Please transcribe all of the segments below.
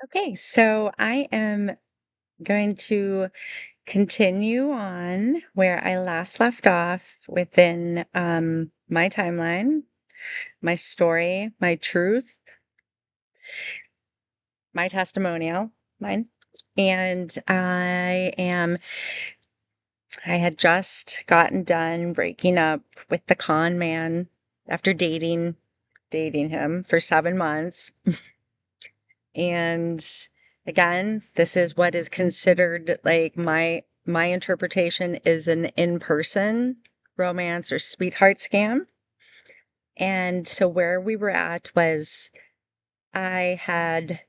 Okay, so I am going to continue on where I last left off within my timeline, my story, my truth, my testimonial, mine. And I had just gotten done breaking up with the con man after dating him for 7 months. And again, this is what is considered like my interpretation is an in-person romance or sweetheart scam. And so where we were at was I had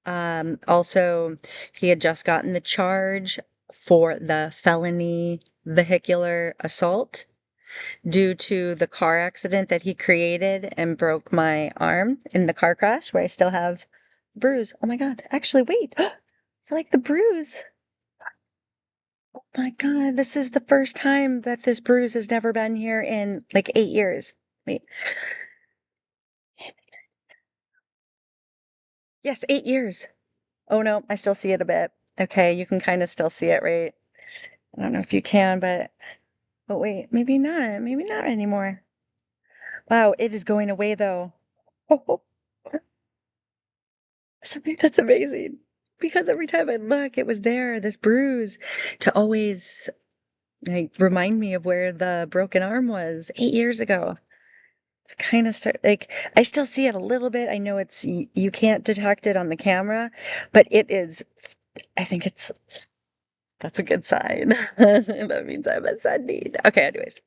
also he had just gotten the charge for the felony vehicular assault due to the car accident that he created and broke my arm in the car crash where I still have bruise. Oh my God. Actually, wait. I feel like the bruise. Oh my God. This is the first time that this bruise has never been here in like 8 years. Wait. Yes, 8 years. Oh no, I still see it a bit. Okay, you can kind of still see it, right? I don't know if you can, but wait, maybe not. Maybe not anymore. Wow, it is going away though. Oh, that's amazing. Because every time I look, it was there, this bruise, to always like remind me of where the broken arm was 8 years ago. It's kind of start like I still see it a little bit. I know you can't detect it on the camera, but it is. I think that's a good sign. That means I'm ascending. Okay, anyways.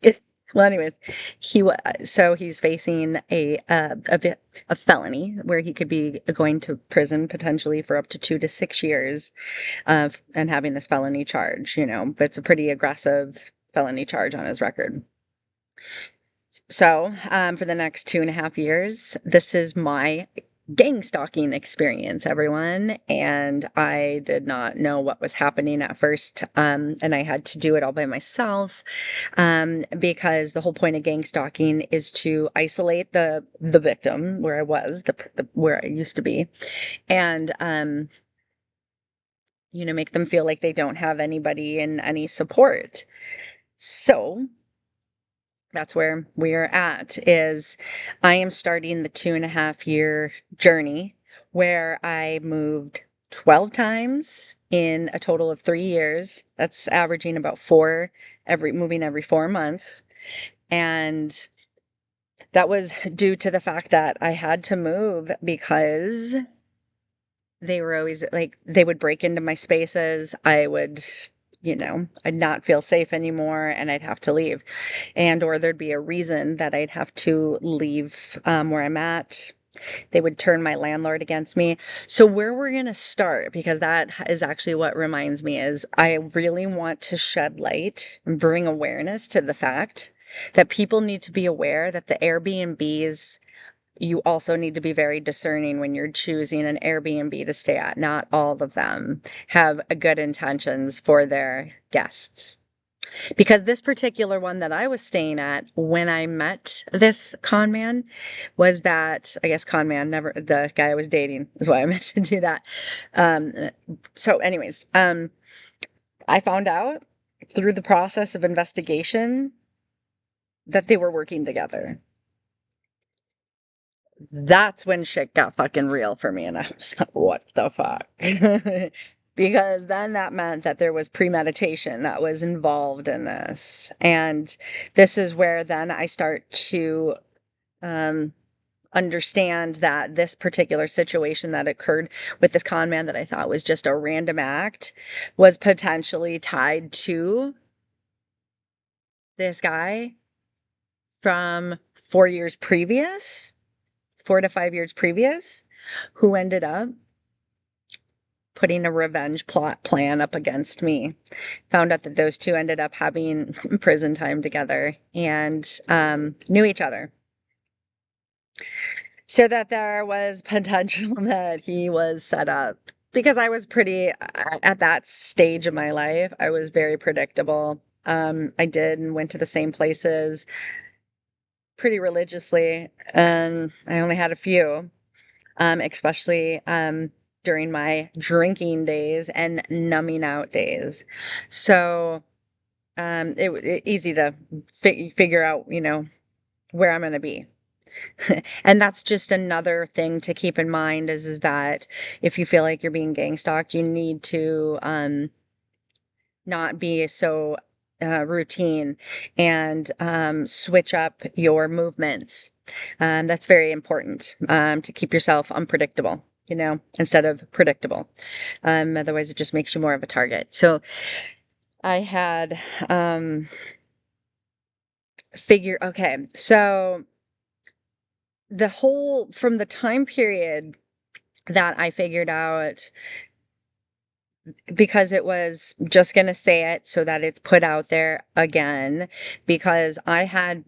It's well, anyways, so he's facing a felony where he could be going to prison potentially for up to 2 to 6 years, and having this felony charge. But it's a pretty aggressive felony charge on his record. So, for the next 2.5 years, this is my gang stalking experience, everyone. And I did not know what was happening at first. And I had to do it all by myself, because the whole point of gang stalking is to isolate the victim where I was, where I used to be, and make them feel like they don't have anybody and any support. So that's where we're at is I am starting the 2.5 year journey where I moved 12 times in a total of 3 years. That's averaging about moving every 4 months. And that was due to the fact that I had to move because they were always like, they would break into my spaces. I'd not feel safe anymore and I'd have to leave. Or there'd be a reason that I'd have to leave where I'm at. They would turn my landlord against me. So where we're going to start, because that is actually what reminds me, is I really want to shed light and bring awareness to the fact that people need to be aware that the Airbnbs, you also need to be very discerning when you're choosing an Airbnb to stay at. Not all of them have good intentions for their guests. Because this particular one that I was staying at when I met this con man was that, I guess con man, never, the guy I was dating is why I meant to do that. Um, so anyways, I found out through the process of investigation that they were working together. That's when shit got fucking real for me. And I was like, what the fuck? Because then that meant that there was premeditation that was involved in this. And this is where then I start to um, understand that this particular situation that occurred with this con man that I thought was just a random act was potentially tied to this guy from 4 years previous, 4 to 5 years previous, who ended up putting a revenge plot plan up against me. Found out that those two ended up having prison time together and knew each other. So that there was potential that he was set up. Because I was at that stage of my life, I was very predictable. I did and went to the same places pretty religiously, and I only had a few. especially during my drinking days and numbing out days. So it easy to figure out, where I'm going to be. And that's just another thing to keep in mind is that if you feel like you're being gang stalked, you need to not be so routine and switch up your movements. That's very important to keep yourself unpredictable, instead of predictable. Otherwise, it just makes you more of a target. So I had okay, so from the time period that I figured out, because it was just going to say it so that it's put out there again, because I had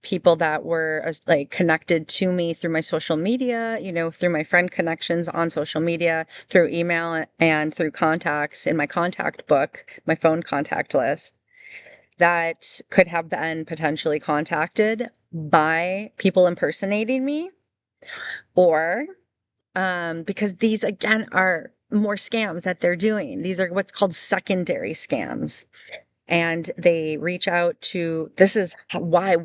people that were like connected to me through my social media, through my friend connections on social media, through email, and through contacts in my contact book, my phone contact list, that could have been potentially contacted by people impersonating me, or because these again are more scams that they're doing. These are what's called secondary scams. And they reach out to, this is why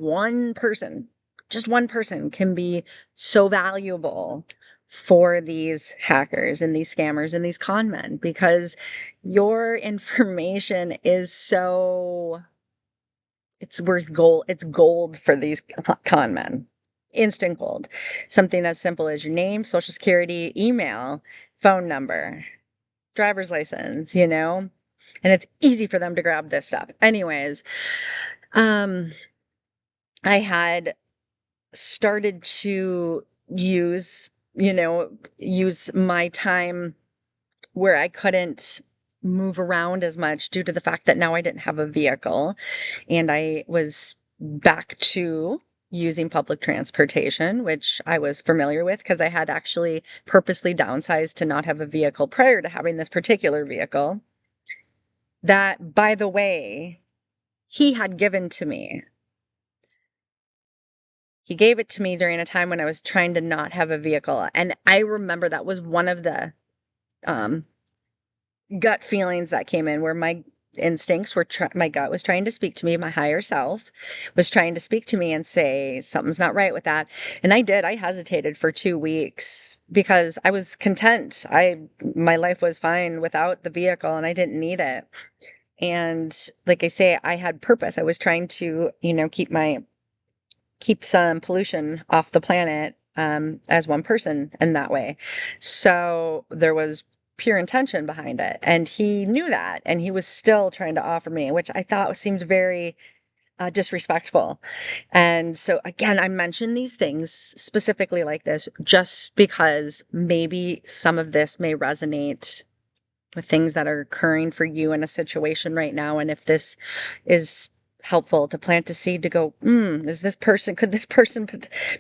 just one person can be so valuable for these hackers and these scammers and these con men, because your information is it's worth gold. It's gold for these con men. Instant gold. Something as simple as your name, social security, email, phone number, driver's license, and it's easy for them to grab this stuff. Anyways, I had started to use my time where I couldn't move around as much due to the fact that now I didn't have a vehicle, and I was back to using public transportation, which I was familiar with because I had actually purposely downsized to not have a vehicle prior to having this particular vehicle that, by the way, he had given to me. He gave it to me during a time when I was trying to not have a vehicle. And I remember that was one of the gut feelings that came in, where my instincts were my gut was trying to speak to me, my higher self was trying to speak to me and say something's not right with that. And I hesitated for 2 weeks because I was content. My life was fine without the vehicle and I didn't need it. And like I say, I had purpose. I was trying to, keep some pollution off the planet as one person in that way. So there was pure intention behind it. And he knew that. And he was still trying to offer me, which I thought seemed very disrespectful. And so, again, I mention these things specifically like this just because maybe some of this may resonate with things that are occurring for you in a situation right now. And if this is helpful to plant a seed to go, could this person,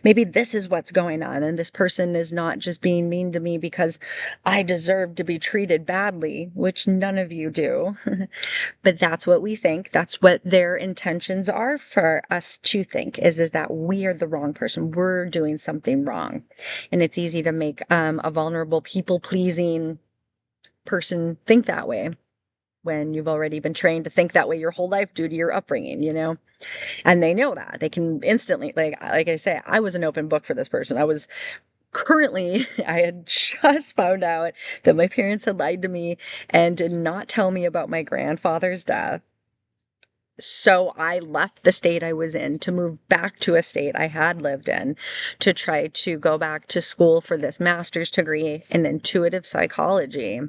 maybe this is what's going on. And this person is not just being mean to me because I deserve to be treated badly, which none of you do. But that's what we think. That's what their intentions are for us to think is that we are the wrong person. We're doing something wrong. And it's easy to make a vulnerable, people-pleasing person think that way when you've already been trained to think that way your whole life due to your upbringing, and they know that they can instantly, like I say, I was an open book for this person. I had just found out that my parents had lied to me and did not tell me about my grandfather's death. So I left the state I was in to move back to a state I had lived in to try to go back to school for this master's degree in intuitive psychology,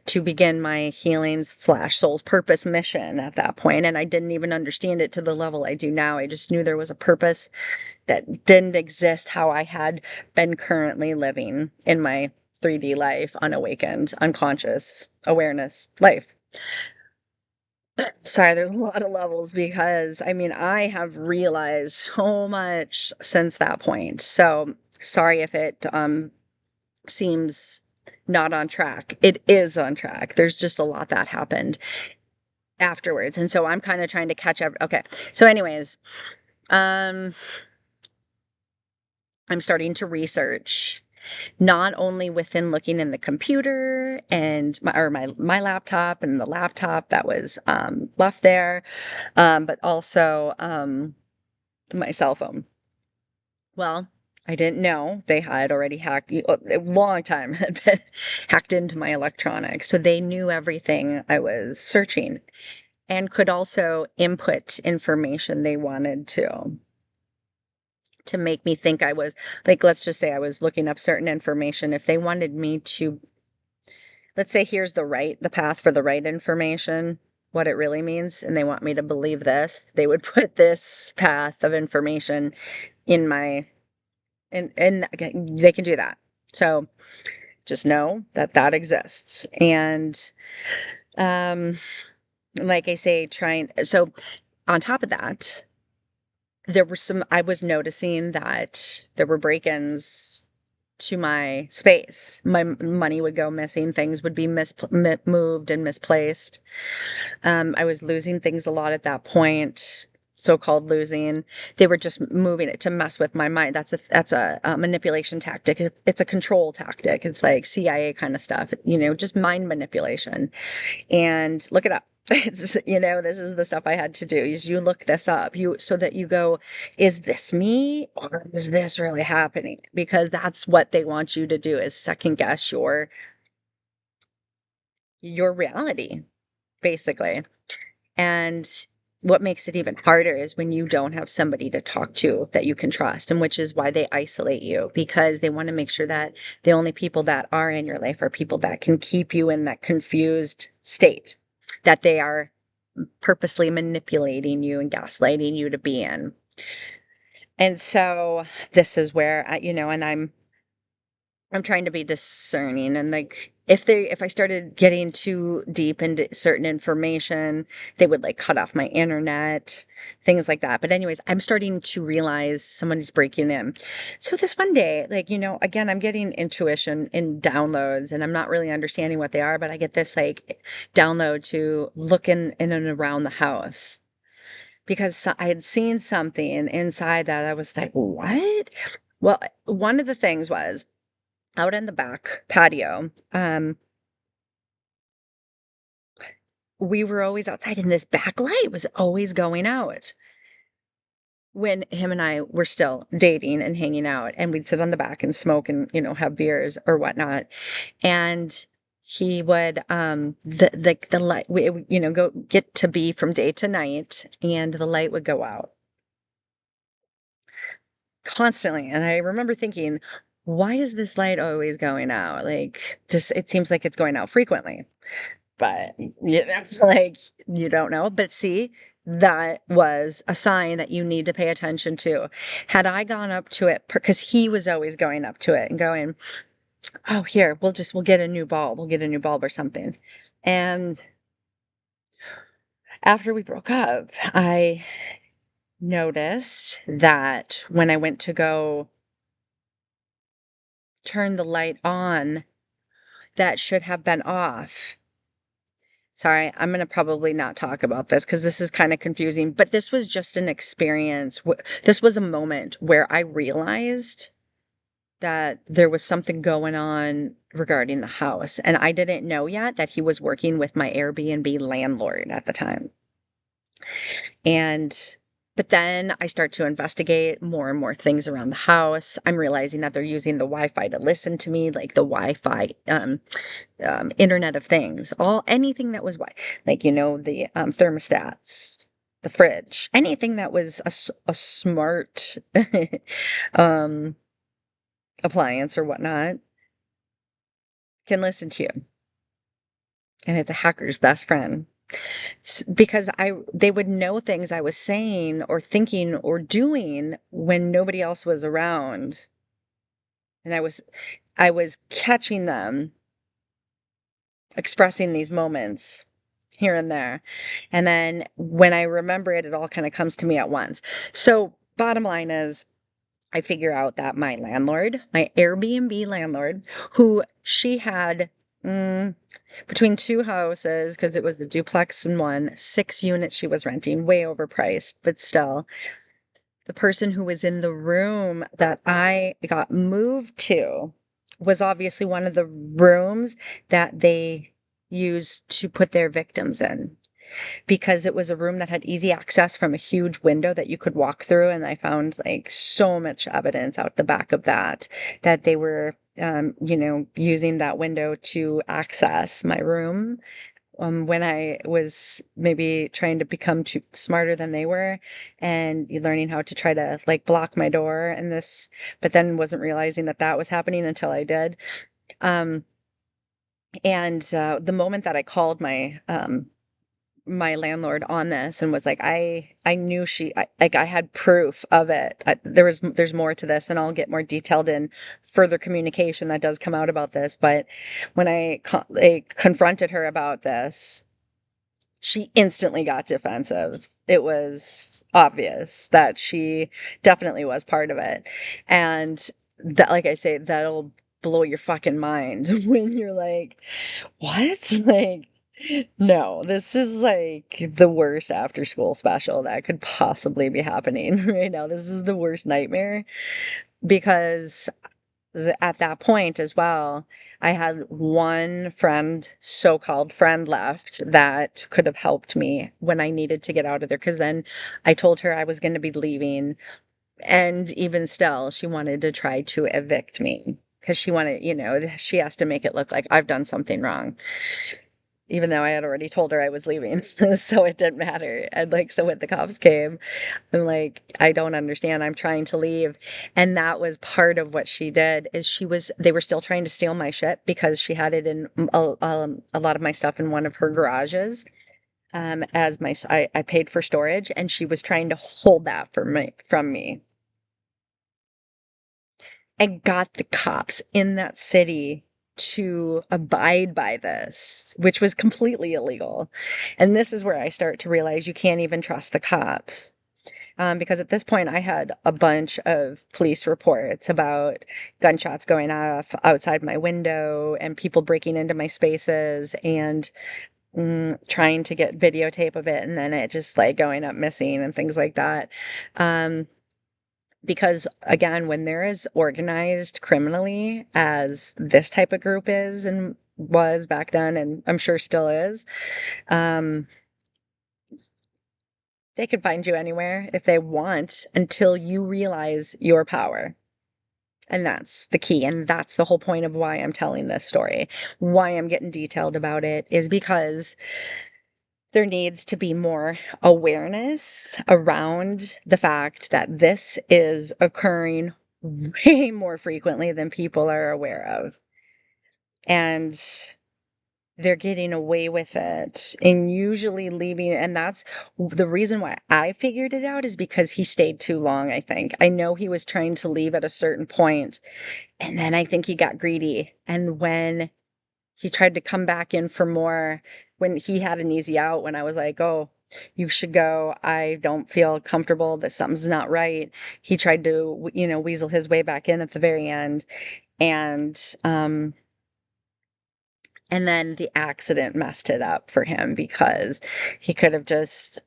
to begin my healing / soul's purpose mission at that point. And I didn't even understand it to the level I do now. I just knew there was a purpose that didn't exist how I had been currently living in my 3D life, unawakened, unconscious awareness life. Sorry, there's a lot of levels because I have realized so much since that point. So sorry if it seems not on track. It is on track. There's just a lot that happened afterwards. And so I'm kind of trying to catch up. Okay. So anyways, I'm starting to research not only within looking in the computer and my laptop and the laptop that was left there, but also my cell phone. Well, I didn't know they had already hacked, a long time had been hacked into my electronics. So they knew everything I was searching and could also input information they wanted to make me think I was, like, let's just say I was looking up certain information. If they wanted me to, let's say here's the path for the right information, what it really means, and they want me to believe this, they would put this path of information in my, and they can do that. So just know that that exists. And like I say, so on top of that, I was noticing that there were break-ins to my space. My money would go missing, things would be moved and misplaced. I was losing things a lot at that point, so-called losing. They were just moving it to mess with my mind. That's a manipulation tactic. It's a control tactic. It's like CIA kind of stuff, just mind manipulation. And look it up. It's, this is the stuff I had to do, is you look this up, so that you go, is this me or is this really happening? Because that's what they want you to do, is second guess your reality, basically. And what makes it even harder is when you don't have somebody to talk to that you can trust, and which is why they isolate you, because they want to make sure that the only people that are in your life are people that can keep you in that confused state that they are purposely manipulating you and gaslighting you to be in. And so this is where and I'm trying to be discerning, and like if I started getting too deep into certain information, they would like cut off my internet, things like that. But anyways, I'm starting to realize somebody's breaking in. So this one day, like, again, I'm getting intuition in downloads, and I'm not really understanding what they are, but I get this like download to look in and around the house, because I had seen something inside that I was like, what? Well, one of the things was out in the back patio. We were always outside, and this backlight was always going out when him and I were still dating and hanging out, and we'd sit on the back and smoke and, have beers or whatnot. And he would, the light, we, go get to be from day to night, and the light would go out constantly. And I remember thinking, why is this light always going out? Like, just, it seems like it's going out frequently. But that's like, you don't know. But see, that was a sign that you need to pay attention to. Had I gone up to it, because he was always going up to it and going, oh, here, we'll get a new bulb. We'll get a new bulb or something. And after we broke up, I noticed that when I went to go turn the light on, that should have been off. Sorry, I'm going to probably not talk about this because this is kind of confusing, but this was just an experience. This was a moment where I realized that there was something going on regarding the house, and I didn't know yet that he was working with my Airbnb landlord at the time. But then I start to investigate more and more things around the house. I'm realizing that they're using the Wi-Fi to listen to me, like the Wi-Fi, Internet of Things, anything that was like, the thermostats, the fridge, anything that was a smart appliance or whatnot can listen to you. And it's a hacker's best friend. Because they would know things I was saying or thinking or doing when nobody else was around. And I was catching them expressing these moments here and there. And then when I remember it, it all kind of comes to me at once. So bottom line is, I figure out that my landlord, my Airbnb landlord, who she had between two houses, because it was a duplex in one, 6 units she was renting, way overpriced, but still. The person who was in the room that I got moved to was obviously one of the rooms that they used to put their victims in, because it was a room that had easy access from a huge window that you could walk through. And I found like so much evidence out the back of that they were, using that window to access my room. When I was maybe trying to become too smarter than they were, and learning how to try to like block my door and this, but then wasn't realizing that that was happening until I did. Um, and the moment that I called my landlord on this and was like, I knew like I had proof of it. There's more to this, and I'll get more detailed in further communication that does come out about this. But when I confronted her about this, she instantly got defensive. It was obvious that she definitely was part of it. And that, like I say, that'll blow your fucking mind when you're like, what? Like, no, this is like the worst after school special that could possibly be happening right now. This is the worst nightmare because at that point as well, I had one friend, so-called friend left that could have helped me when I needed to get out of there. Because then I told her I was going to be leaving. And even still, she wanted to try to evict me because she wanted, she has to make it look like I've done something wrong, even though I had already told her I was leaving. So it didn't matter. And like, so when the cops came, I'm like, I don't understand. I'm trying to leave. And that was part of what she did is they were still trying to steal my shit because she had it in a lot of my stuff in one of her garages. I paid for storage, and she was trying to hold that from me, and got the cops in that city to abide by this, which was completely illegal. And this is where I start to realize you can't even trust the cops. Because at this point, I had a bunch of police reports about gunshots going off outside my window and people breaking into my spaces and trying to get videotape of it, and then it just like going up missing and things like that. Because again, when there is organized criminally, as this type of group is and was back then, and I'm sure still is, um, they can find you anywhere if they want until you realize your power. And that's the key. And that's the whole point of why I'm telling this story. Why I'm getting detailed about it is because there needs to be more awareness around the fact that this is occurring way more frequently than people are aware of. And they're getting away with it and usually leaving. And that's the reason why I figured it out, is because he stayed too long, I think. I know he was trying to leave at a certain point, and then I think he got greedy. And when he tried to come back in for more, when he had an easy out, when I was like, oh, you should go, I don't feel comfortable, that something's not right. He tried to, weasel his way back in at the very end. And, and then the accident messed it up for him, because he could have just,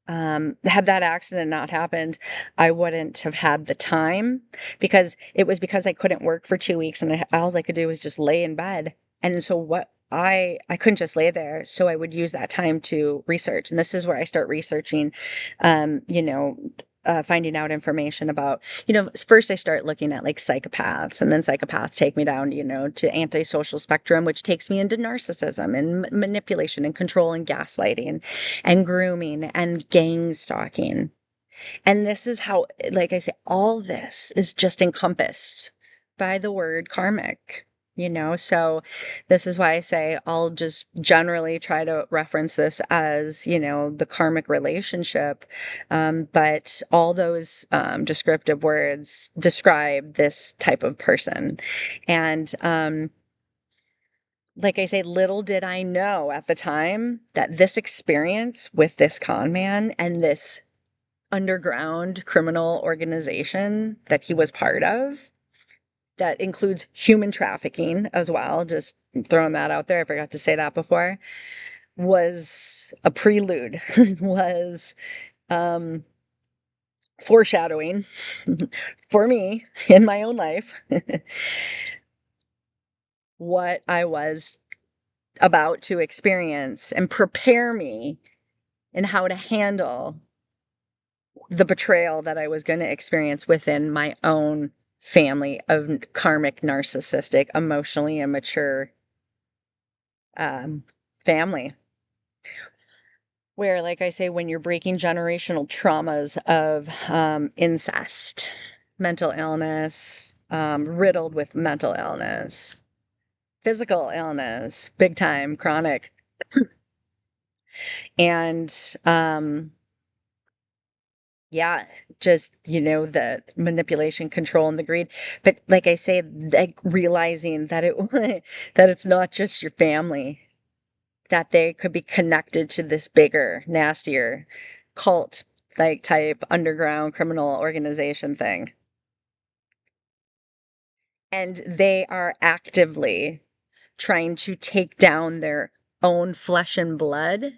had that accident not happened, I wouldn't have had the time, because it was because I couldn't work for 2 weeks, and all I could do was just lay in bed. And so I couldn't just lay there. So I would use that time to research. And this is where I start researching, um, you know, finding out information about, first I start looking at like psychopaths, and then psychopaths take me down, to antisocial spectrum, which takes me into narcissism and manipulation and control and gaslighting and grooming and gang stalking. And this is how, like I say, all this is just encompassed by the word karmic. So this is why I say I'll just generally try to reference this as, the karmic relationship. But all those descriptive words describe this type of person. And like I say, little did I know at the time that this experience with this con man and this underground criminal organization that he was part of, that includes human trafficking as well, just throwing that out there, I forgot to say that before, was a prelude, was um, foreshadowing for me in my own life what I was about to experience and prepare me in how to handle the betrayal that I was going to experience within my own family of karmic, narcissistic, emotionally immature family. Where, like I say, when you're breaking generational traumas of incest, mental illness, riddled with mental illness, physical illness, big time, chronic, and yeah, just, the manipulation, control, and the greed. But like I say, like realizing that that it's not just your family, that they could be connected to this bigger, nastier cult like type underground criminal organization thing. And they are actively trying to take down their own flesh and blood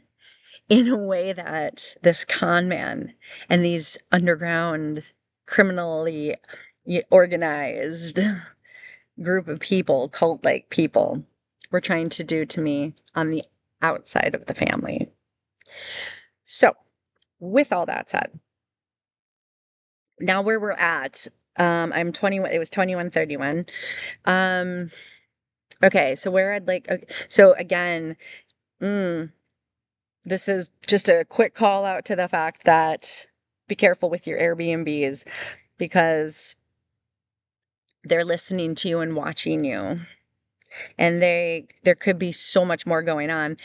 in a way that this con man and these underground criminally organized group of people, cult like people, were trying to do to me on the outside of the family. So, with all that said, now where we're at, I'm 21, it was 2131. Okay, so where I'd like, okay, so again, this is just a quick call out to the fact that be careful with your Airbnbs because they're listening to you and watching you. And there could be so much more going on.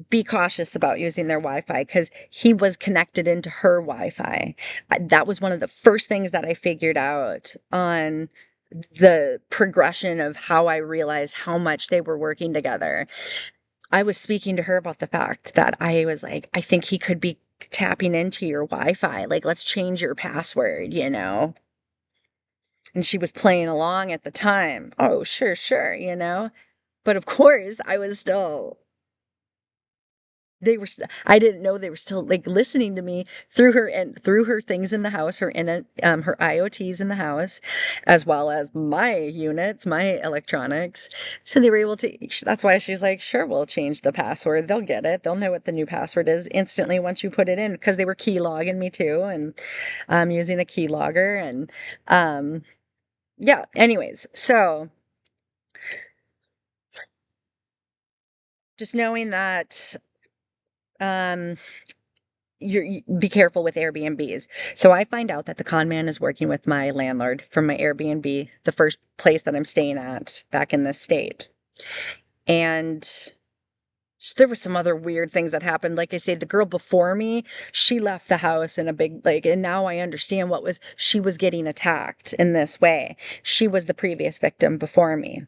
Be cautious about using their Wi-Fi because he was connected into her Wi-Fi. That was one of the first things that I figured out on the progression of how I realized how much they were working together. I was speaking to her about the fact that I was like, I think he could be tapping into your Wi-Fi. Like, let's change your password, And she was playing along at the time. Oh, sure. But of course, I was still I didn't know they were still like listening to me through her things in the house, her her IoTs in the house, as well as my units, my electronics. So they were able to, that's why she's like, sure, we'll change the password. They'll get it. They'll know what the new password is instantly once you put it in, because they were key logging me too, and using a key logger. And yeah, anyways, so just knowing that um you be careful with Airbnbs. So I find out that the con man is working with my landlord from my Airbnb, the first place that I'm staying at back in this state. And there was some other weird things that happened. Like I said, the girl before me, she left the house in a big, like, and now I understand she was getting attacked in this way. She was the previous victim before me,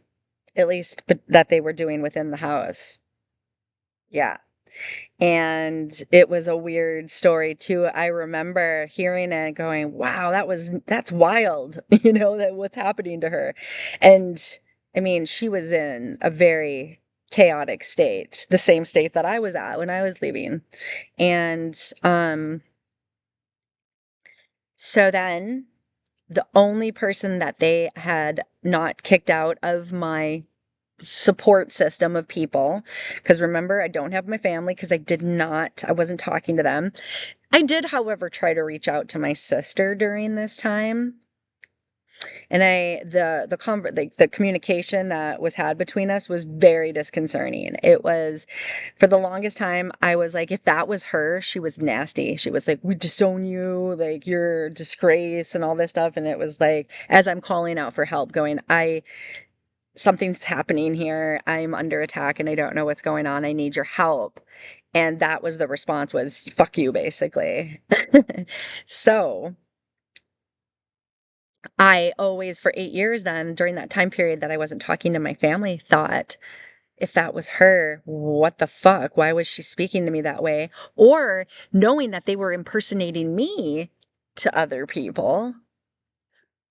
at least, but that they were doing within the house. Yeah. And it was a weird story too. I remember hearing it and going, wow, that's wild, that what's happening to her. And I mean, she was in a very chaotic state, the same state that I was at when I was leaving. And so then the only person that they had not kicked out of my support system of people, because remember, I don't have my family because I wasn't talking to them. I did, however, try to reach out to my sister during this time. And the communication that was had between us was very disconcerting. It was, for the longest time, I was like, if that was her, she was nasty. She was like, we disown you, like you're a disgrace and all this stuff. And it was like, as I'm calling out for help, going, something's happening here. I'm under attack and I don't know what's going on. I need your help. And that was the response, was fuck you, basically. So I always, for 8 years then, during that time period that I wasn't talking to my family, thought, if that was her, what the fuck? Why was she speaking to me that way? Or knowing that they were impersonating me to other people.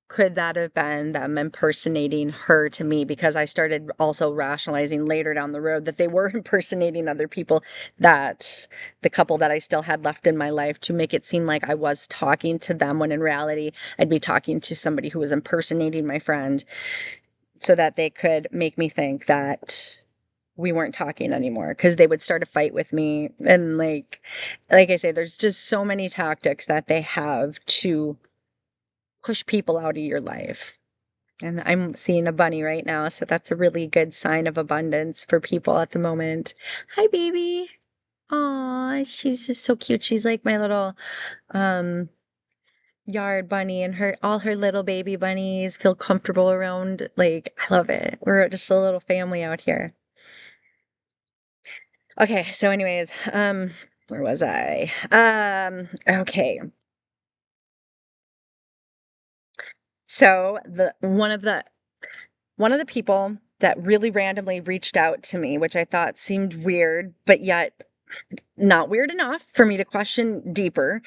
Could that have been them impersonating her to me? Because I started also rationalizing later down the road that they were impersonating other people, that the couple that I still had left in my life, to make it seem like I was talking to them when in reality I'd be talking to somebody who was impersonating my friend. so that they could make me think that we weren't talking anymore, because they would start a fight with me. And like I say, there's just so many tactics that they have to push people out of your life. And I'm seeing a bunny right now, so that's a really good sign of abundance for people at the moment. Hi, baby. Aw, she's just so cute. She's like my little um yard bunny, and all her little baby bunnies feel comfortable around. Like, I love it. We're just a little family out here. Okay, so anyways, where was I? Okay. So the one of the people that really randomly reached out to me, which I thought seemed weird, but yet not weird enough for me to question deeper,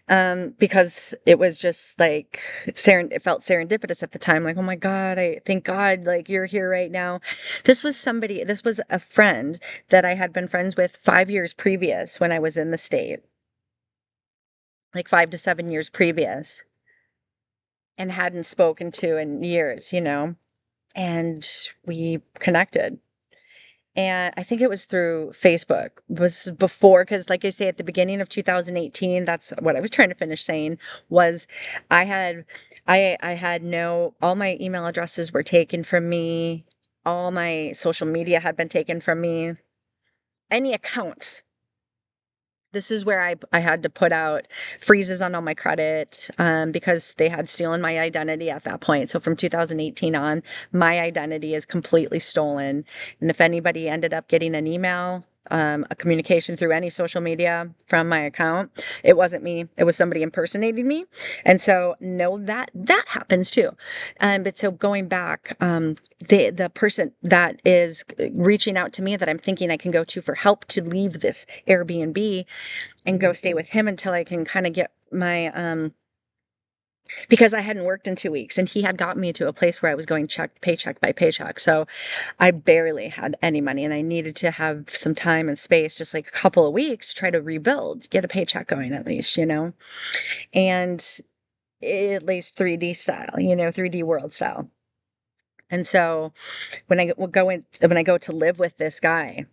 because it was just like it felt serendipitous at the time. Like, oh my God, I thank God, like you're here right now. This was a friend that I had been friends with 5 years previous when I was in the state, like 5 to 7 years previous, and hadn't spoken to in years, and we connected. And I think it was through Facebook. It was before, because like I say, at the beginning of 2018, that's what I was trying to finish saying, was I had no, all my email addresses were taken from me. All my social media had been taken from me. Any accounts. This is where I had to put out freezes on all my credit, because they had stolen my identity at that point. So from 2018 on, my identity is completely stolen. And if anybody ended up getting an email, a communication through any social media from my account, it wasn't me. It was somebody impersonating me. And so know that that happens too. But so going back, the person that is reaching out to me, that I'm thinking I can go to for help to leave this Airbnb and go stay with him until I can kind of get my because I hadn't worked in 2 weeks, and he had got me to a place where I was going paycheck by paycheck. So I barely had any money, and I needed to have some time and space, just like a couple of weeks, to try to rebuild, get a paycheck going at least, and at least 3D style, 3D world style. And so when I go to live with this guy,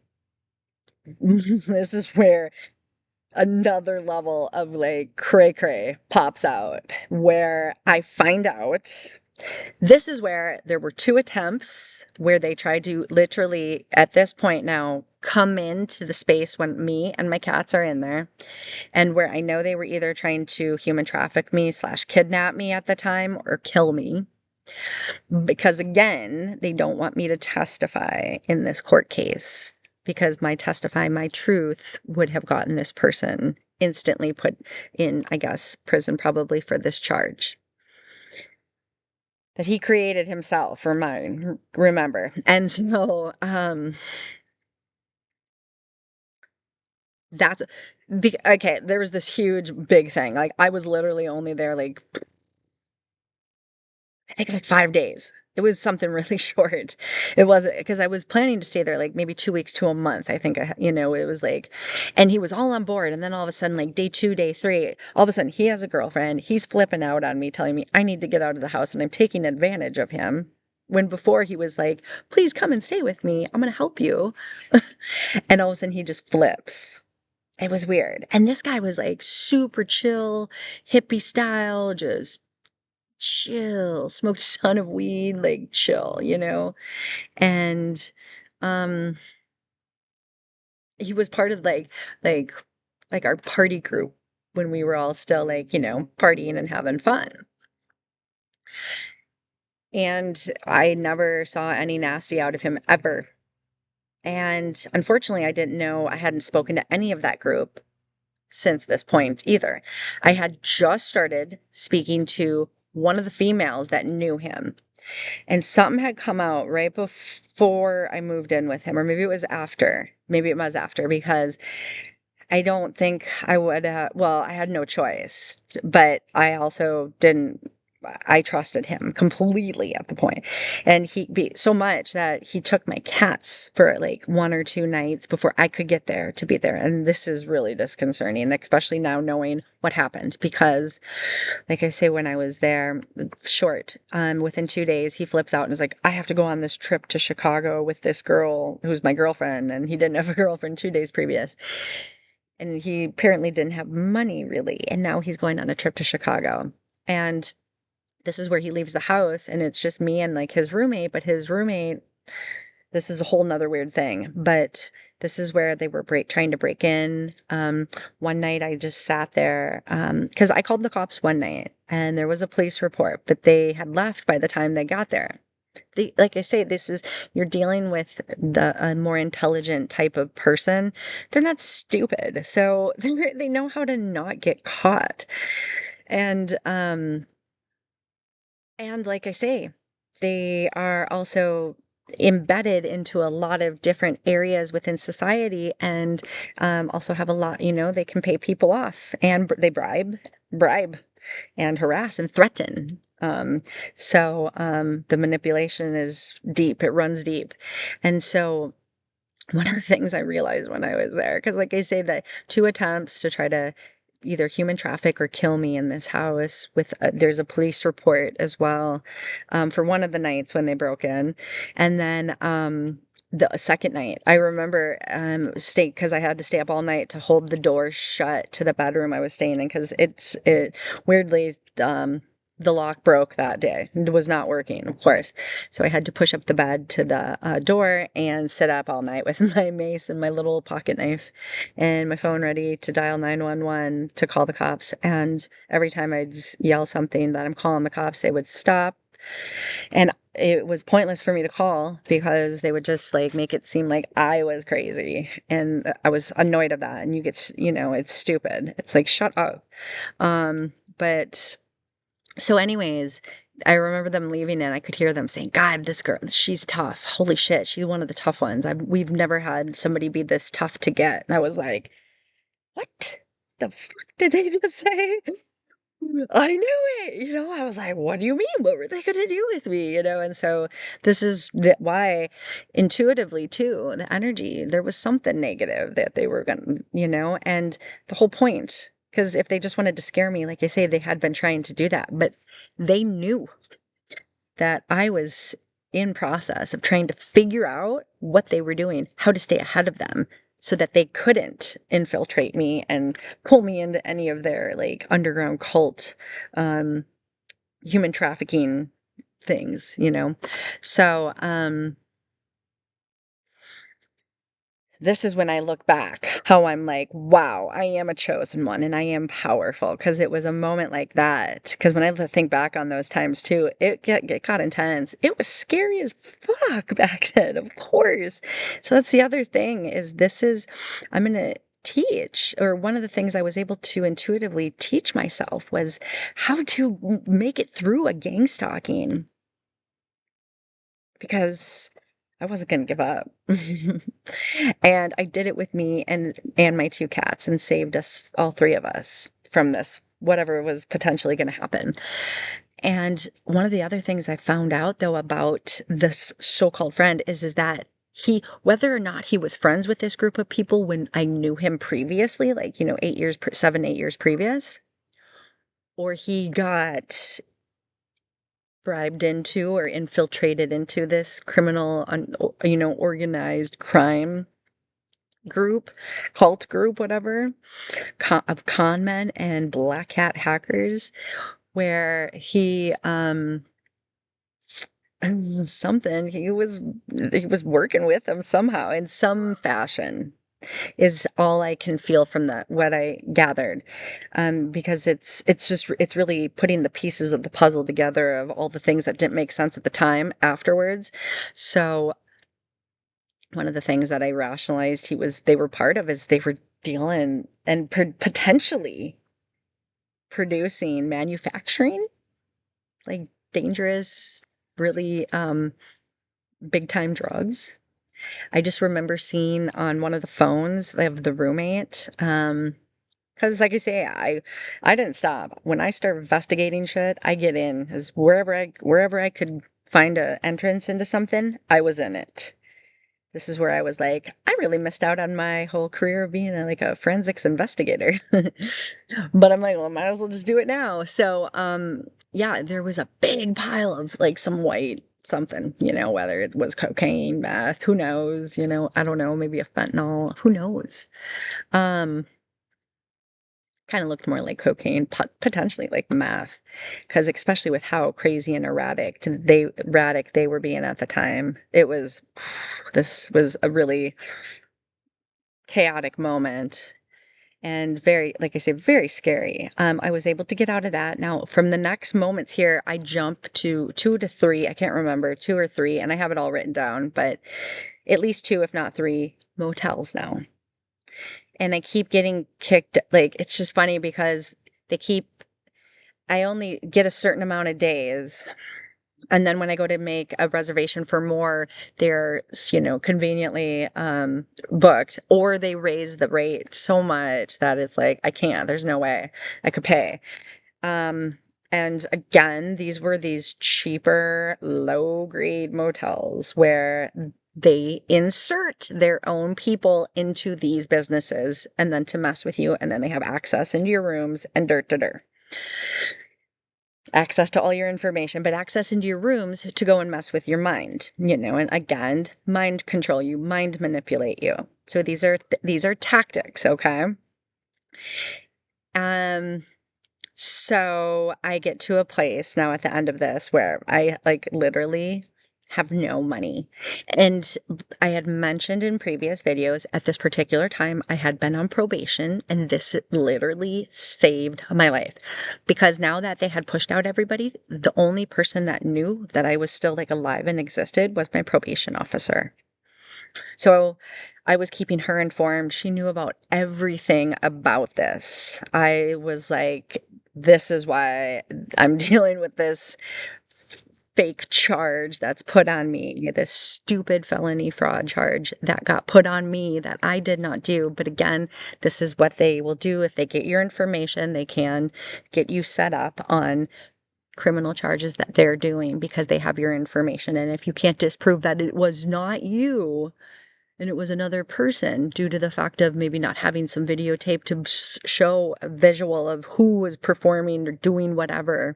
this is where another level of like cray cray pops out, where I find out this is where there were 2 attempts where they tried to literally, at this point now, come into the space when me and my cats are in there, and where I know they were either trying to human traffic me / kidnap me at the time, or kill me. Because again, they don't want me to testify in this court case, because my truth would have gotten this person instantly put in, I guess, prison, probably for this charge that he created himself, or mine, remember. And so that's okay, there was this huge big thing. Like, I was literally only there, like, I think like 5 days. It was something really short. It wasn't, because I was planning to stay there like maybe 2 weeks to a month. I think, it was like, and he was all on board. And then all of a sudden, like day 2, day 3, all of a sudden he has a girlfriend. He's flipping out on me, telling me I need to get out of the house, and I'm taking advantage of him. When before he was like, please come and stay with me. I'm going to help you. And all of a sudden he just flips. It was weird. And this guy was like super chill, hippie style, just chill, smoked a ton of weed, like chill, and um he was part of like like our party group when we were all still like, partying and having fun. And I never saw any nasty out of him ever. And unfortunately, I hadn't spoken to any of that group since this point either. I had just started speaking to one of the females that knew him. And something had come out right before I moved in with him, or maybe it was after. Maybe it was after, because I don't think I would, well, I had no choice, but I also didn't I trusted him completely at the point. And so much that he took my cats for like 1 or 2 nights before I could get there to be there. And this is really disconcerting, especially now knowing what happened, because like I say, when I was there within 2 days, he flips out and is like, I have to go on this trip to Chicago with this girl who's my girlfriend. And he didn't have a girlfriend 2 days previous. And he apparently didn't have money really. And now he's going on a trip to Chicago. And this is where he leaves the house, and it's just me and like his roommate. But his roommate, this is a whole nother weird thing, but this is where they were trying to break in. One night I just sat there, because I called the cops one night and there was a police report, but they had left by the time they got there. Like I say, you're dealing with a more intelligent type of person. They're not stupid, so they know how to not get caught. And like I say, they are also embedded into a lot of different areas within society, and also have a lot, they can pay people off, and they bribe and harass and threaten. The manipulation is deep, it runs deep. And so one of the things I realized when I was there, because like I say, that 2 attempts to try to either human traffic or kill me in this house, with there's a police report as well, for one of the nights when they broke in. And then the second night, I remember because I had to stay up all night to hold the door shut to the bedroom I was staying in, because it weirdly, the lock broke that day. It was not working, of course. So I had to push up the bed to the door and sit up all night with my mace and my little pocket knife and my phone ready to dial 911 to call the cops. And every time I'd yell something that I'm calling the cops, they would stop. And it was pointless for me to call, because they would just like make it seem like I was crazy. And I was annoyed of that. And it's stupid. It's like, shut up. But so anyways, I remember them leaving and I could hear them saying, God, this girl, she's tough. Holy shit, she's one of the tough ones. We've never had somebody be this tough to get. And I was like, what the fuck did they just say? I knew it. I was like, what do you mean? What were they going to do with me? And so this is why intuitively too, the energy, there was something negative that they were going to, and the whole point, because if they just wanted to scare me, like I say, they had been trying to do that, but they knew that I was in process of trying to figure out what they were doing, how to stay ahead of them, so that they couldn't infiltrate me and pull me into any of their like underground cult, human trafficking things, So, this is when I look back, how I'm like, wow, I am a chosen one and I am powerful, because it was a moment like that. Because when I think back on those times too, it got intense. It was scary as fuck back then, of course. So that's the other thing, I'm going to teach, or one of the things I was able to intuitively teach myself was how to make it through a gang stalking, because I wasn't going to give up. And I did it with me and my 2 cats, and saved us, all 3 of us, from this, whatever was potentially going to happen. And one of the other things I found out though about this so-called friend is that whether or not he was friends with this group of people when I knew him previously, like, 7, 8 years previous, or he got bribed into or infiltrated into this criminal, organized crime group, cult group, whatever, of con men and black hat hackers, where he, something, he was working with them somehow in some fashion, is all I can feel from what I gathered. Because it's really putting the pieces of the puzzle together of all the things that didn't make sense at the time afterwards. So one of the things that I rationalized they were part of, is they were dealing and potentially producing, manufacturing like dangerous, really big time drugs. I just remember seeing on one of the phones of the roommate, Because like I say, I didn't stop. When I start investigating shit, I get in. As wherever I could find a entrance into something, I was in it. This is where I was like, I really missed out on my whole career of being like a forensics investigator. But I'm like, well, might as well just do it now. So, yeah, there was a big pile of like some white something, whether it was cocaine, meth, who knows, I don't know, maybe a fentanyl, who knows. Um, Kind of looked more like cocaine, potentially like meth, because especially with how crazy and erratic they were being at the time, this was a really chaotic moment and very, like I say, very scary. I was able to get out of that. Now, from the next moments here, I jump to 2 to 3. I can't remember, 2 or 3, and I have it all written down, but at least 2, if not 3, motels now. And I keep getting kicked. Like, it's just funny because they keep, I only get a certain amount of days. And then when I go to make a reservation for more, they're, conveniently booked, or they raise the rate so much that it's like, I can't, there's no way I could pay. Um, and again, these were these cheaper, low grade motels where they insert their own people into these businesses and then to mess with you. And then they have access into your rooms and access to all your information, but access into your rooms to go and mess with your mind, and again, mind control you, mind manipulate you. So these are tactics, okay? Um, so I get to a place now at the end of this where I like literally have no money. And I had mentioned in previous videos at this particular time, I had been on probation, and this literally saved my life because now that they had pushed out everybody, the only person that knew that I was still like alive and existed was my probation officer. So I was keeping her informed. She knew about everything about this. I was like, this is why I'm dealing with this fake charge that's put on me, this stupid felony fraud charge that got put on me that I did not do. But again, this is what they will do. If they get your information, they can get you set up on criminal charges that they're doing because they have your information. And if you can't disprove that it was not you, and it was another person due to the fact of maybe not having some videotape to show a visual of who was performing or doing whatever,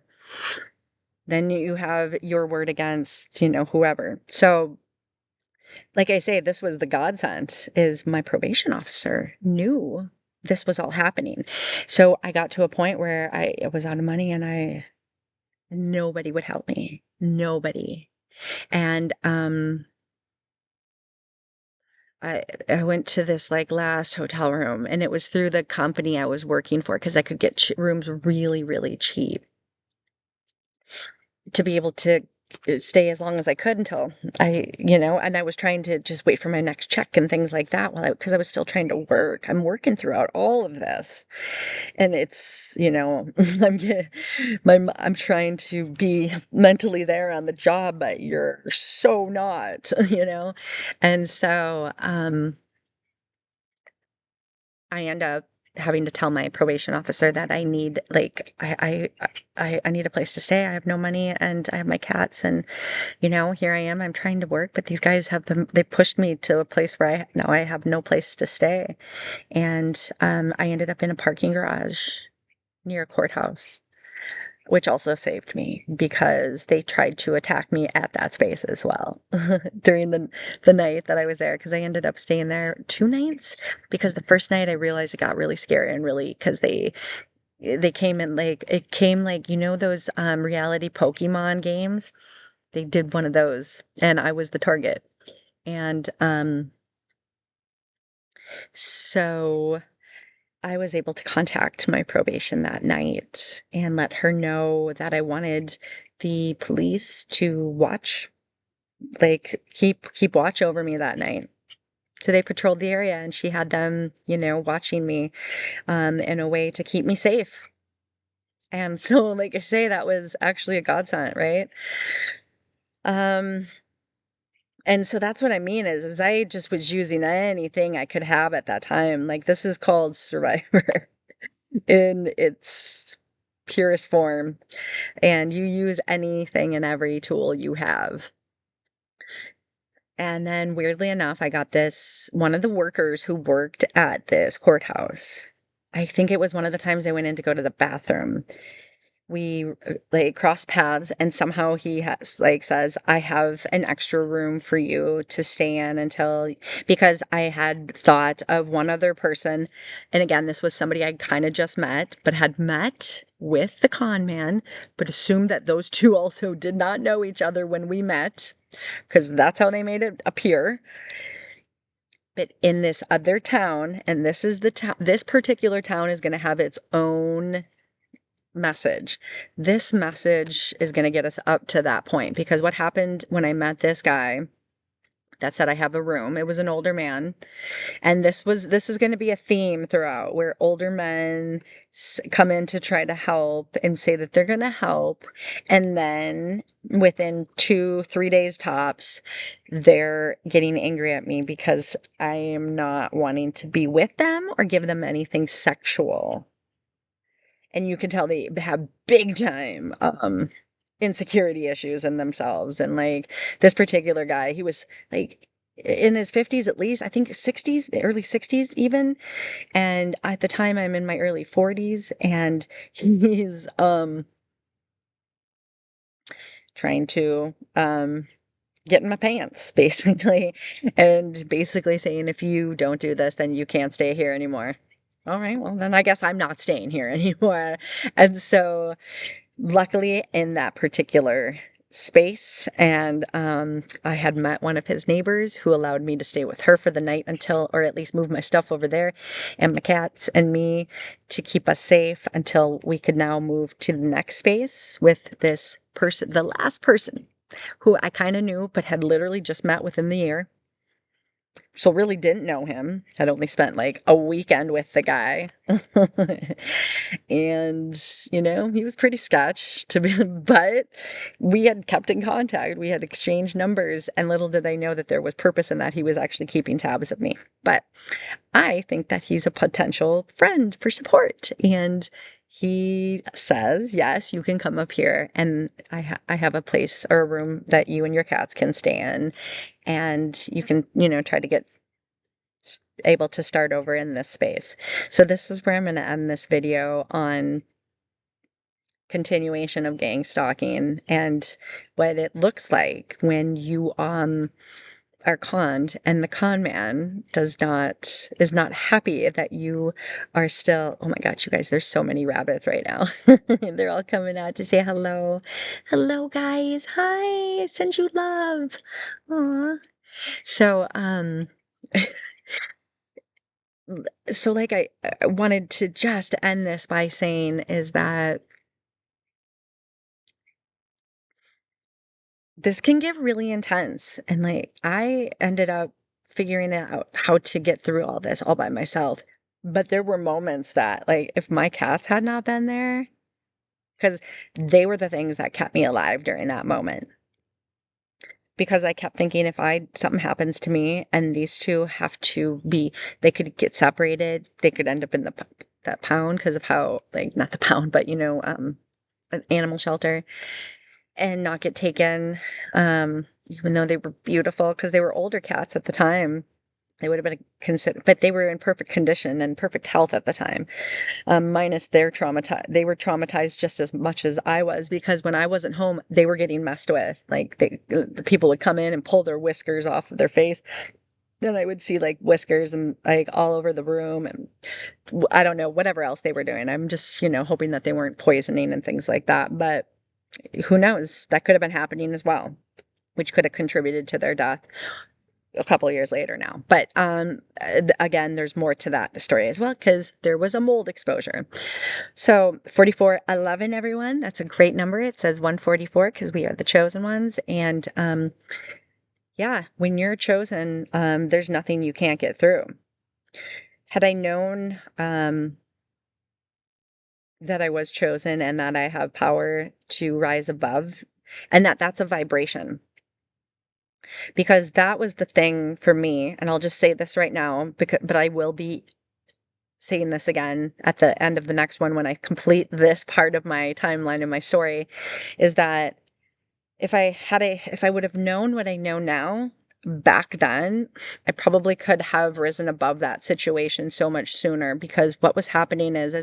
then you have your word against, whoever. So, like I say, this was the godsend is my probation officer knew this was all happening. So I got to a point where I was out of money and nobody would help me. Nobody. And, I went to this like last hotel room, and it was through the company I was working for because I could get rooms really, really cheap to be able to stay as long as I could until and I was trying to just wait for my next check and things like that because I was still trying to work. I'm working throughout all of this, and it's, I'm trying to be mentally there on the job, but you're so not, and so, I end up having to tell my probation officer that I need like I need a place to stay. I have no money and I have my cats, and here I am. I'm trying to work, but these guys they pushed me to a place where I have no place to stay. And I ended up in a parking garage near a courthouse, which also saved me because they tried to attack me at that space as well during the night that I was there, because I ended up staying there 2 nights because the first night I realized it got really scary and really because they came in like it came like those reality Pokemon games. They did one of those and I was the target. And so I was able to contact my probation that night and let her know that I wanted the police to watch, like keep watch over me that night. So they patrolled the area and she had them, watching me in a way to keep me safe. And so, like I say, that was actually a godsend, right? Um, and so that's what I mean is I just was using anything I could have at that time. Like this is called Survivor. in its purest form, and you use anything and every tool you have. And then weirdly enough, I got this one of the workers who worked at this courthouse. I think it was one of the times I went in to go to the bathroom. We like crossed paths, and somehow he has like says, I have an extra room for you to stay in until, because I had thought of one other person. And again, this was somebody I kind of just met, but had met with the con man, but assumed that those two also did not know each other when we met, because that's how they made it appear. But in this other town, and this is the town, this particular town is going to have its own message. This message is going to get us up to that point, because what happened when I met this guy that said I have a room, it was an older man, and this is going to be a theme throughout, where older men come in to try to help and say that they're going to help, and then within 2-3 days tops, they're getting angry at me because I am not wanting to be with them or give them anything sexual. And you can tell they have big time insecurity issues in themselves. And like this particular guy, he was like in his 50s at least, I think 60s, early 60s even. And at the time I'm in my early 40s, and he's trying to get in my pants basically, and basically saying, if you don't do this, then you can't stay here anymore. All right, well then I guess I'm not staying here anymore. And so luckily in that particular space, and I had met one of his neighbors who allowed me to stay with her for the night until, or at least move my stuff over there and my cats and me, to keep us safe until we could now move to the next space with this person, the last person who I kind of knew but had literally just met within the year. So really didn't know him, had only spent like a weekend with the guy. And, he was pretty sketch to be, but we had kept in contact. We had exchanged numbers, and little did I know that there was purpose in that. He was actually keeping tabs of me. But I think that he's a potential friend for support. And he says, yes, you can come up here, and I have a place or a room that you and your cats can stay in, and you can, try to get able to start over in this space. So this is where I'm going to end this video on continuation of gang stalking and what it looks like when you are conned, and the con man is not happy that you are still. Oh my gosh, you guys, there's so many rabbits right now. They're all coming out to say hello. Hello guys, hi, I send you love. Aw. So so like I wanted to just end this by saying is that this can get really intense, and like I ended up figuring out how to get through all this all by myself. But there were moments that, like, if my cats had not been there, because they were the things that kept me alive during that moment, because I kept thinking, if something happens to me and these two have to be, they could get separated, they could end up in that pound, because of how, like, not the pound, but an animal shelter, and not get taken, even though they were beautiful, because they were older cats at the time. They would have been considered, but they were in perfect condition and perfect health at the time, minus their trauma. They were traumatized just as much as I was, because when I wasn't home, they were getting messed with. Like the people would come in and pull their whiskers off of their face. Then I would see like whiskers and like all over the room, and I don't know, whatever else they were doing. I'm just, hoping that they weren't poisoning and things like that. But who knows? That could have been happening as well, which could have contributed to their death a couple of years later now. But again, there's more to that story as well, because there was a mold exposure. So 4411, everyone, that's a great number. It says 144 because we are the chosen ones. And yeah, when you're chosen, there's nothing you can't get through. Had I known that I was chosen and that I have power to rise above, and that's a vibration. Because that was the thing for me, and I'll just say this right now, but I will be saying this again at the end of the next one when I complete this part of my timeline and my story, is that if I would have known what I know now back then, I probably could have risen above that situation so much sooner, because what was happening is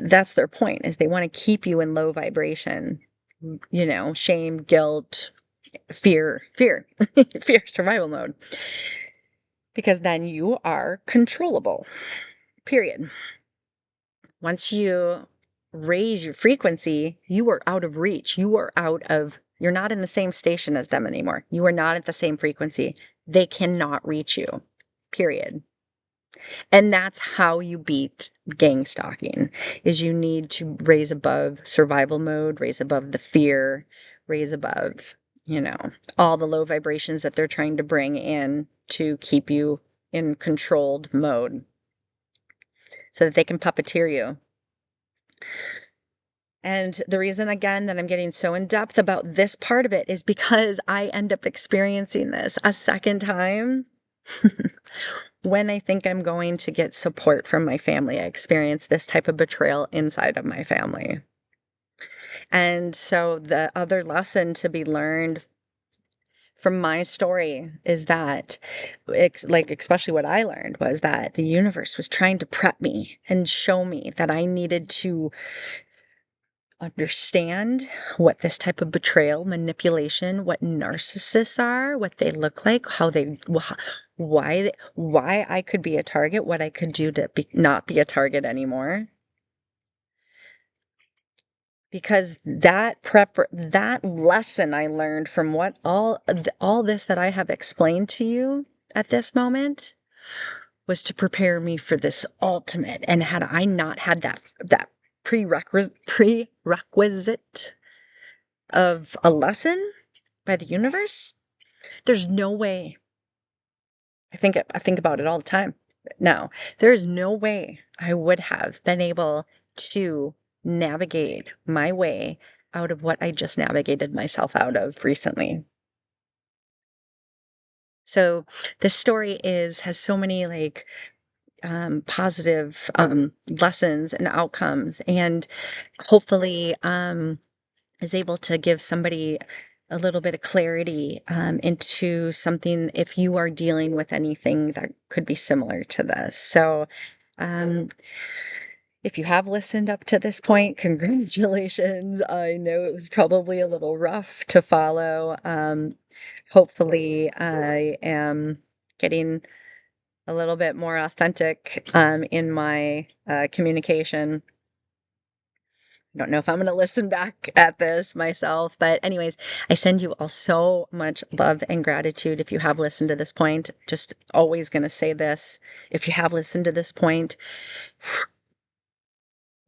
that's their point, is they want to keep you in low vibration, shame, guilt, fear, fear, survival mode, because then you are controllable, period. Once you raise your frequency, you are out of reach. You're not in the same station as them anymore. You are not at the same frequency. They cannot reach you, period. And that's how you beat gang stalking, is you need to raise above survival mode, raise above the fear, raise above, all the low vibrations that they're trying to bring in to keep you in controlled mode so that they can puppeteer you. And the reason, again, that I'm getting so in depth about this part of it is because I end up experiencing this a second time. When I think I'm going to get support from my family, I experience this type of betrayal inside of my family. And so the other lesson to be learned from my story is that, especially what I learned, was that the universe was trying to prep me and show me that I needed to understand what this type of betrayal, manipulation, what narcissists are, what they look like, why I could be a target, what I could do to not be a target anymore. Because that lesson I learned from what all this that I have explained to you at this moment was to prepare me for this ultimate. And had I not had that prerequisite of a lesson by the universe, there's no way. I think about it all the time now. There is no way I would have been able to navigate my way out of what I just navigated myself out of recently. So this story has so many positive lessons and outcomes, and hopefully is able to give somebody a little bit of clarity into something if you are dealing with anything that could be similar to this. So if you have listened up to this point, congratulations. I know it was probably a little rough to follow. Hopefully I am getting a little bit more authentic in my communication. I don't know if I'm going to listen back at this myself, but anyways, I send you all so much love and gratitude. If you have listened to this point, just always going to say this. If you have listened to this point,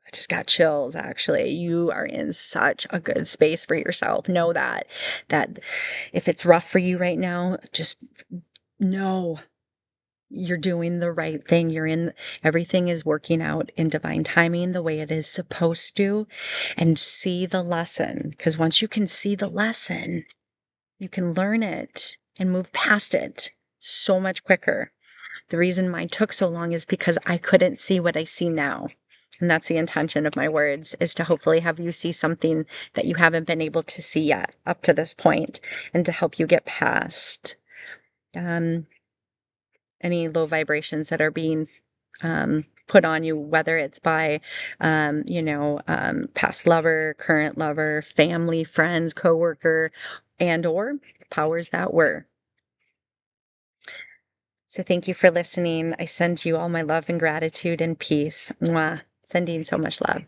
I just got chills, actually. You are in such a good space for yourself. Know that if it's rough for you right now, just know you're doing the right thing. Everything is working out in divine timing the way it is supposed to, and see the lesson. Because once you can see the lesson, you can learn it and move past it so much quicker. The reason mine took so long is because I couldn't see what I see now. And that's the intention of my words, is to hopefully have you see something that you haven't been able to see yet up to this point, and to help you get past any low vibrations that are being put on you, whether it's by, past lover, current lover, family, friends, coworker, or powers that were. So thank you for listening. I send you all my love and gratitude and peace. Mwah. Sending so much love.